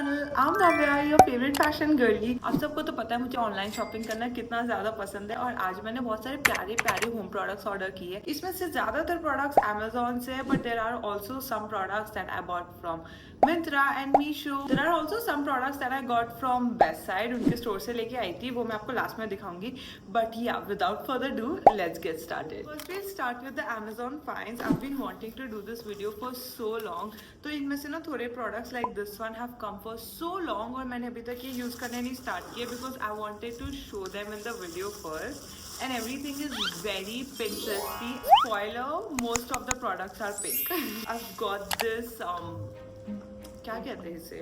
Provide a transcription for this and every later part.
Channel. I'm Bhavya, your favourite fashion girly. आप सबको तो पता है मुझे ऑनलाइन शॉपिंग करना कितना ज्यादा पसंद है और आज मैंने बहुत सारे प्यारे प्यारे होम प्रोडक्ट्स ऑर्डर किए। इसमें से ज्यादातर प्रोडक्ट्स Amazon से है, but there are also some products that I bought from Myntra and Meesho. There are also some products that I got from Best Side. उनके स्टोर से लेके आई थी, वो मैं आपको लास्ट में दिखाऊंगी. But yeah, without further ado, let's get started. First we'll start with the Amazon finds. I've been wanting to do this video for so long. तो इनमें से ना थोड़े products like this one have come for so long और मैंने अभी तक ये use करने नहीं start किए because I wanted to show them in the video first. And everything is very Pinteresty. Spoiler, most of the products are pink. I've got this क्या कहते हैं इसे,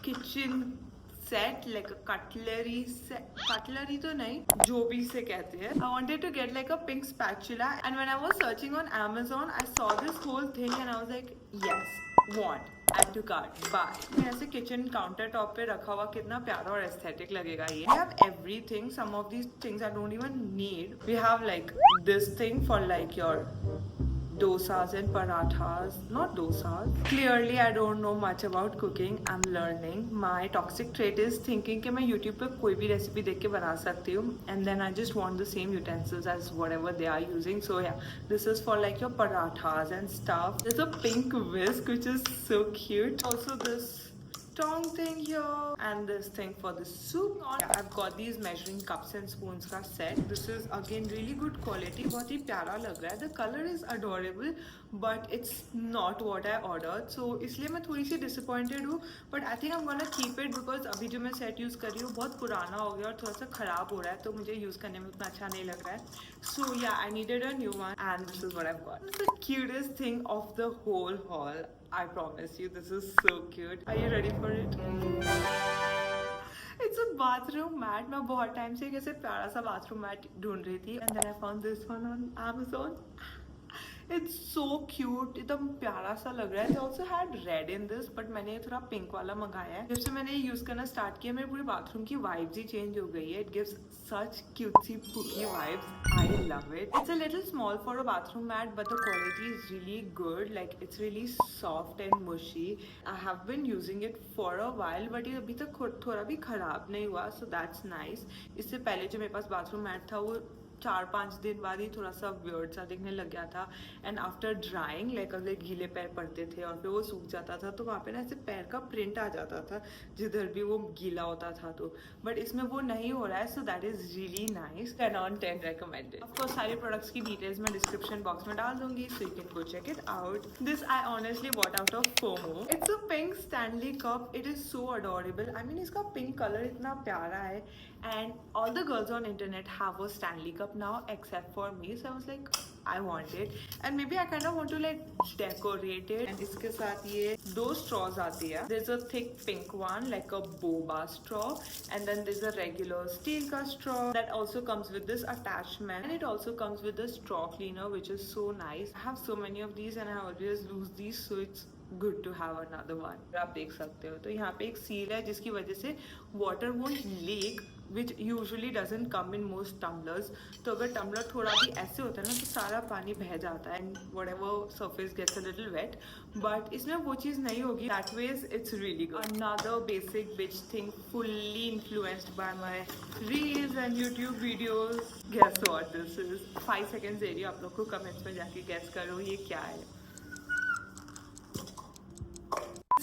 kitchen set, like cutlery set, cutlery तो नहीं, जो भी इसे कहते हैं. I wanted to get like a pink spatula and when I was searching on Amazon I saw this whole thing and I was like yes, want, add to cart, buy. ऐसे kitchen counter top पे रखा हुआ कितना प्यारा और aesthetic लगेगा ये. We have everything, some of these things I don't even need. We have like this thing for like your dosas and parathas, not dosas. Clearly I don't know much about cooking. I'm learning. My toxic trait is thinking कि मैं YouTube पे कोई भी recipe देख के बना सकती हूँ and then I just want the same utensils as whatever they are using. So yeah, this is for like your parathas and stuff. There's a pink whisk which is so cute. Also this tong thing here and this thing for the soup. Yeah, I've got these measuring cups and spoons का set. This is again really good quality. बहुत ही प्यारा लग रहा है. The color is adorable but it's not what I ordered. So इसलिए मैं थोड़ी सी disappointed हूँ. But I think I'm gonna keep it because अभी जो मैं set use कर रही हूँ बहुत पुराना हो गया और थोड़ा सा खराब हो रहा है तो मुझे use करने में उतना अच्छा नहीं लग रहा है. So yeah, I needed a new one and this is what I've got. It's the cutest thing of the whole haul. I promise you, this is so cute. Are you ready for it? It's a bathroom mat. मैं बहुत time से कैसे प्यारा सा bathroom mat ढूंढ रही थी and then I found this one on Amazon. It's so cute. एकदम प्यारा सा लग रहा है. They also had red in this, but मैंने थोड़ा पिंक वाला मंगाया है. जब से मैंने ये यूज करना स्टार्ट किया मेरे पूरे बाथरूम की वाइब्स ही चेंज हो गई है. It gives such cutesy pooky vibes. I love it. It's a little small for a bathroom mat, but the quality is really good. Like it's really soft and mushy. I have been using it for a while, but ये अभी तक थोड़ा भी खराब नहीं हुआ. So that's nice. इससे पहले जो मेरे पास बाथरूम मैट था वो 4-5 दिन बाद ही थोड़ा सा वियर्ड सा दिखने लग गया था. एंड आफ्टर ड्राइंग लाइक अगर गीले पैर पड़ते थे और फिर वो सूख जाता था तो वहाँ पे ना ऐसे पैर का प्रिंट आ जाता था जिधर भी वो गीला होता था. तो बट इसमें वो नहीं हो रहा है. So that is really nice. 10 on 10 recommended. Of course सारे प्रोडक्ट्स की डिटेल्स मैं डिस्क्रिप्शन बॉक्स में डाल दूंगी so you can go check it out. This I honestly bought out of FOMO. It's a pink Stanley cup. It is so adorable. I mean इसका pink colour इतना प्यारा है and all the girls on internet have a Stanley cup now except for me, so I was like I want it and maybe I kind of want to like decorate it. And इसके साथ ये दो straws आती है. There's a thick pink one like a boba straw and then there's a regular steel का straw that also comes with this attachment and it also comes with the straw cleaner which is so nice. I have so many of these and I always lose these, so it's good to have another one. आप देख सकते हो तो यहाँ पे एक seal है जिसकी वजह से water won't leak which usually doesn't come in most tumblers. तो अगर tumbler थोड़ा भी ऐसे होता है ना तो सारा पानी बह जाता है and whatever surface gets a little wet. But इसमें वो चीज़ नहीं होगी. That ways it's really good. Another basic bitch thing fully influenced by my reels and YouTube videos. Guess what this is? 5 seconds दे रही हूँ आप लोग को comments में जाके guess करो ये क्या है.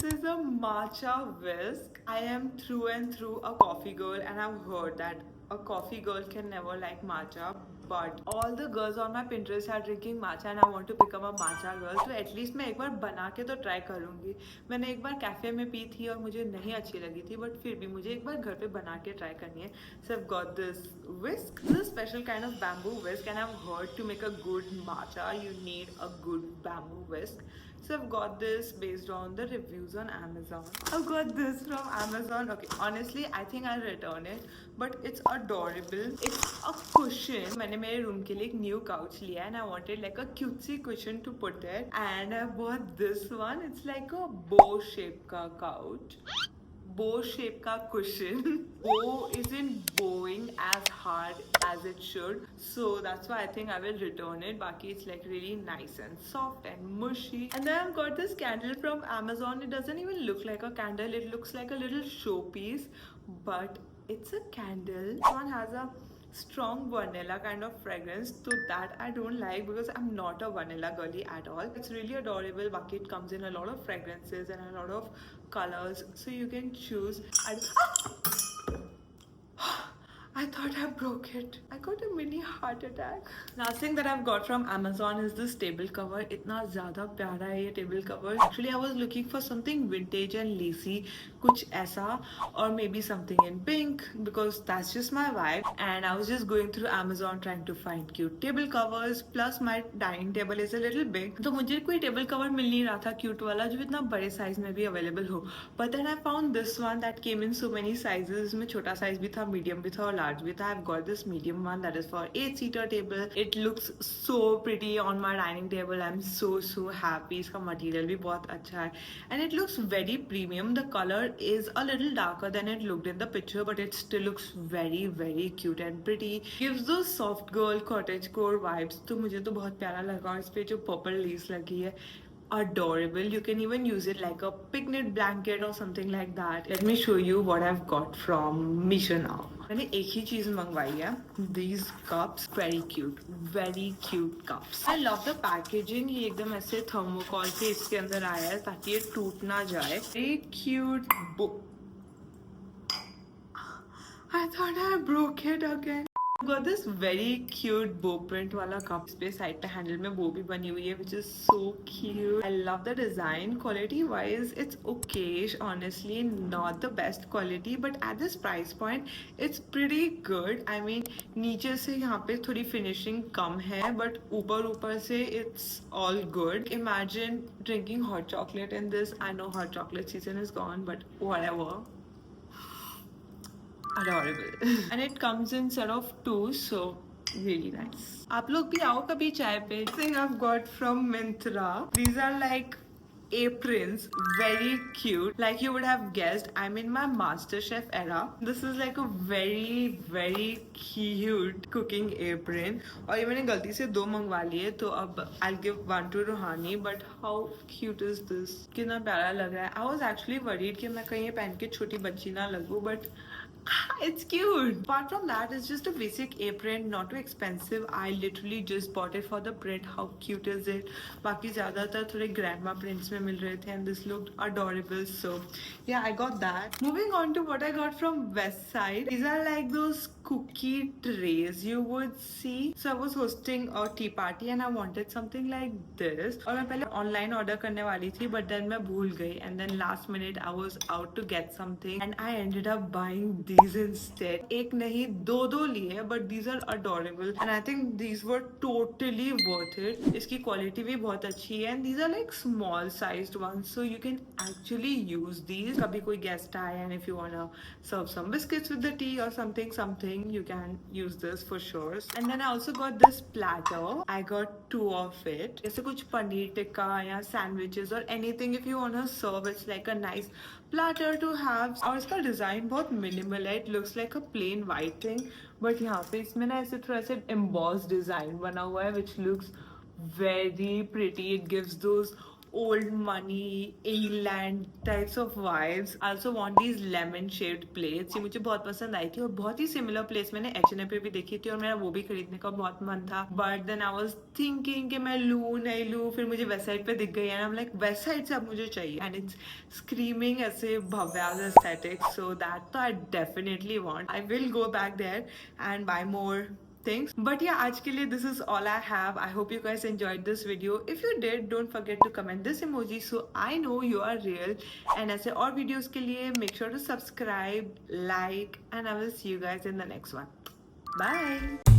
This is a matcha whisk. I am through and through a coffee girl and I've heard that a coffee girl can never like matcha, but all the girls on my Pinterest are drinking matcha and I want to become a matcha girl. तो at least मैं एक बार बना के तो try करूँगी. मैंने एक बार cafe में पी थी और मुझे नहीं अच्छी लगी थी, बट फिर भी मुझे एक बार घर पे बना के ट्राई करनी है. So I've got this whisk. This is a special kind of bamboo whisk and I've heard to make a good matcha you need a good bamboo whisk. So I've got this based on the reviews on Amazon. I've got this from Amazon. Okay, honestly I think I'll return it, but it's adorable. It's a cushion. मैंने मेरे room के लिए एक new couch लिया and I wanted like a cutesy cushion to put there and I bought this one. It's like a bow shape का couch. bow shape का cushion. Bow isn't bowing as hard as it should, so that's why I think I will return it. Baki it's like really nice and soft and mushy. And then I've got this candle from Amazon. It doesn't even look like a candle. It looks like a little showpiece, but it's a candle. This one has a strong vanilla kind of fragrance, so that I don't like because I'm not a vanilla girly at all. It's really adorable. Bucket comes in a lot of fragrances and a lot of colors, so you can choose. I thought I broke it. I got a mini heart attack. Last thing that I've got from Amazon is this table cover. इतना ज़्यादा प्यारा है ये table cover. Actually, I was looking for something vintage and lacy, कुछ ऐसा, or maybe something in pink because that's just my vibe. And I was just going through Amazon trying to find cute table covers. Plus my dining table is a little big, तो मुझे कोई table cover मिल नहीं रहा था cute वाला जो इतना बड़े size में भी available हो. But then I found this one that came in so many sizes. इसमें छोटा size भी था, medium भी था और large भी था. I've got this medium one that is for 8-seater table. It looks so pretty on my dining table. I'm so happy. इसका material भी बहुत अच्छा है and it looks very premium. The color is a little darker than it looked in the picture, but it still looks very cute and pretty. Gives those soft girl cottagecore vibes. तो मुझे तो बहुत प्यारा लगा और इस पे जो purple leaves लगी है, adorable. You can even use it like a picnic blanket or something like that. Let me show you what I've got from Misha now. मैंने एक ही चीज मंगवाई है. These cups, very cute cups. I love the packaging. ये एकदम ऐसे thermocol के इसके अंदर आया है ताकि ये टूट ना जाए. Very cute book. I thought I broke it again. Got this very cute bow print वाला cup. इस पे साइड पे हैंडल में bow भी बनी हुई है, which is so cute. I love the design. Quality wise, it's okayish. Honestly, not the best quality, but at this price point, it's pretty good. I mean, नीचे से यहाँ पे थोड़ी finishing कम है, but ऊपर से it's all good. Imagine drinking hot chocolate in this. I know hot chocolate season is gone, but whatever. Adorable. And it comes in set of 2, so really nice. आप लोग भी आओ कभी चाय पे. Thing I've got from Myntra. These are like aprons, very cute. Like you would have guessed, I'm in my MasterChef era. This is like a very cute cooking apron. और ये मैंने गलती से 2 मंगवा लिए, तो अब I'll give one to Ruhani. But how cute is this? कितना प्यारा लग रहा है. I was actually worried कि मैं कहीं ये पहन के छोटी बच्ची ना लगूं, but it's cute. Apart from that, it's just a basic apron, not too expensive. I literally just bought it for the print. How cute is it? बाकी ज़्यादातर थोड़े grandma prints में मिल रहे थे and this looked adorable. So yeah, I got that. Moving on to what I got from West Side. These are like those cookie trays you would see. So I was hosting a tea party and I wanted something like this. और मैं पहले online order करने वाली थी, but then मैं भूल गई and then last minute I was out to get something and I ended up buying these instead. एक नहीं दो लिए, but these are adorable and I think these were totally worth it. इसकी quality भी बहुत अच्छी है and these are like small sized ones, so you can actually use these. कभी कोई guest आए and if you wanna serve some biscuits with the tea or something, you can use this for sure. And then I also got this platter. I got 2 of it. जैसे कुछ पनीर टिक्का या sandwiches or anything if you wanna serve, it's like a nice platter to have. और इसका design बहुत minimal है. It looks like a plain white thing, but यहाँ पे इसमें ना ऐसे थोड़ा सा embossed design बना हुआ है, which looks very pretty. It gives those old money England types of vibes. I also want these lemon shaped plates. ये मुझे बहुत पसंद आई थी और बहुत ही similar plates मैंने H&M पे भी देखी थी और मेरा वो भी खरीदने का बहुत मन था. But then I was thinking कि मैं लूँ नहीं लूँ, फिर मुझे वेस्ट साइड पे दिख गई and I'm like west side से अब मुझे चाहिए and it's screaming ऐसे Bhavya's aesthetic, so that I definitely want. I will go back there and buy more things. But yeah, आज के लिए this is all I have. I hope you guys enjoyed this video. If you did, don't forget to comment this emoji so I know you are real. And ऐसे और videos के लिए make sure to subscribe, like, and I will see you guys in the next one. Bye.